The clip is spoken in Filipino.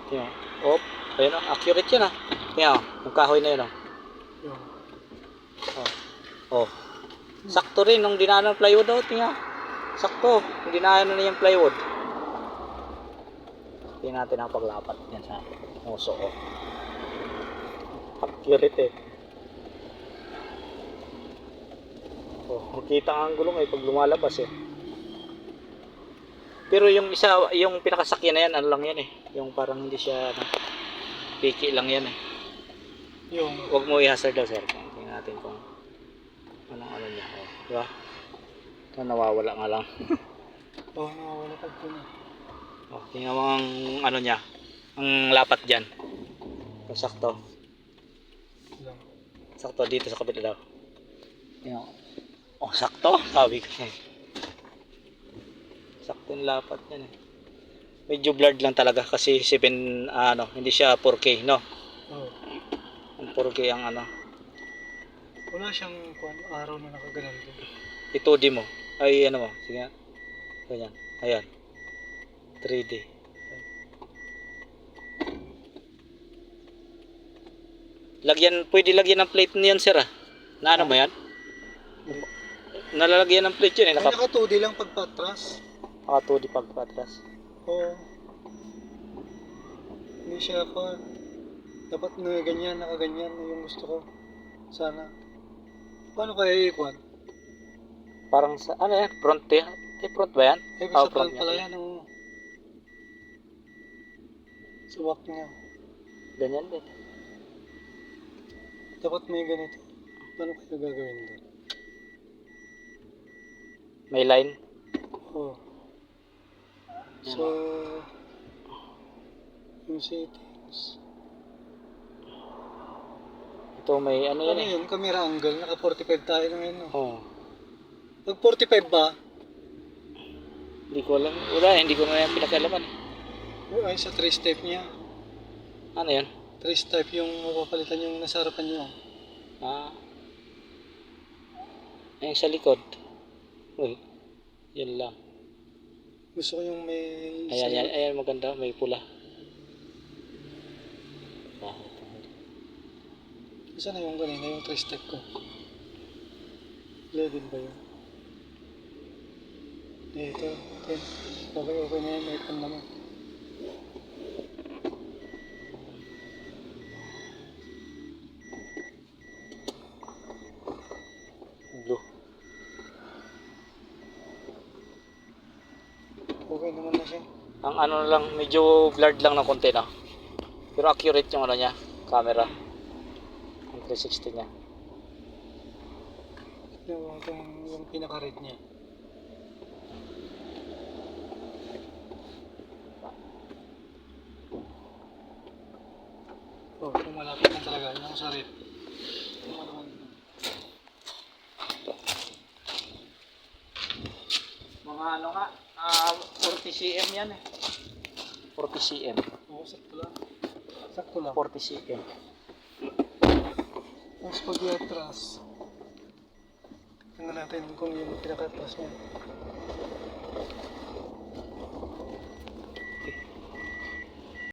Tingnan. Oh, ayun oh, accurate yun ah. Tingnan oh, yung kahoy na yun oh. Yun. Oh. Sakto rin nung dinaanan ng plywood oh, tingnan. Sakto, nung dinaanan na yung plywood. Tingnan natin ang paglapat yan sa uso oh. Accurate eh. Oh, makita ang gulong eh pag lumalabas eh. Pero yung isa, yung pinakasakyan na yan, ano lang yan eh. Yung parang hindi siya, ano, piki lang yan eh. Yung. Huwag mo i-hazard daw sir. Tingnan natin kung anong ano niya. Oh, diba? Ito nawawala nga lang. Oh, nawawala pag po na. Oh, tingnan mo ang ano niya. Ang lapat dyan. Sakto. Lang. Sakto dito sa kabila daw. Tingnan mo. Oh, sakto. Sabi ko. Sakto yung lapat yan eh. Medyo blurred lang talaga kasi 7 ano, hindi siya 4K, no? Oh. Ang 4K ang ano. Wala siyang araw na nakaganan doon. I-2D mo. Ay ano mo. Sige nga. Ganyan. Ayan. 3D. Lagyan, pwede lagyan ng plate niyan sir ah. Na ano mo yan? Nalalagyan ng plate yun eh. Ay, naka 2D lang pagpatras. Naka 2D pagpatras. Oo. Hindi siya ako. Dapat na ganyan, nakaganyan na yung gusto ko. Sana. Paano kaya ikwan? Parang sa, ano yan? Front yan? Eh, front ba yan? Ay, Oh, sa front niya. pala yan. Oh. Suwak niya. Ganyan din. Dapat may ganito. Paano kaya gagawin doon? May line. Oh. So, yung settings. Ito may ano yan Ano eh. yun? Camera angle. Naka 45 tayo na ngayon. No? Oh. Pag 45 ba? Hindi ko alam. Wala, hindi ko na yung pinakalaman eh. Ay, sa 3 step niya. Ano yan? 3 step yung mapapalitan yung nasa harapan niyo. Ah. Yung sa likod. Uy. Yan lang. Gusto ko yung may... Ayan, ayan, ayan maganda. May pula. Isa na yung kanina, yung 3 step ko. 11 ba yun? Dito, 10. Okay, okay na yan. May pan naman. Blue. Okay naman na siya. Ang ano lang, medyo blurred lang ng konti na. Pero accurate yung ano niya, camera. Ang 360 niya. Yung pinaka-red niya. Oh, kung malapit na talaga. Yung sa red. Mga ano nga, 40 cm yan eh. 40 cm. Oo, sakto lang. Sakto lang. 40 cm. Tapos pag i-atras, tingnan natin kung yung pinaka-atras niya.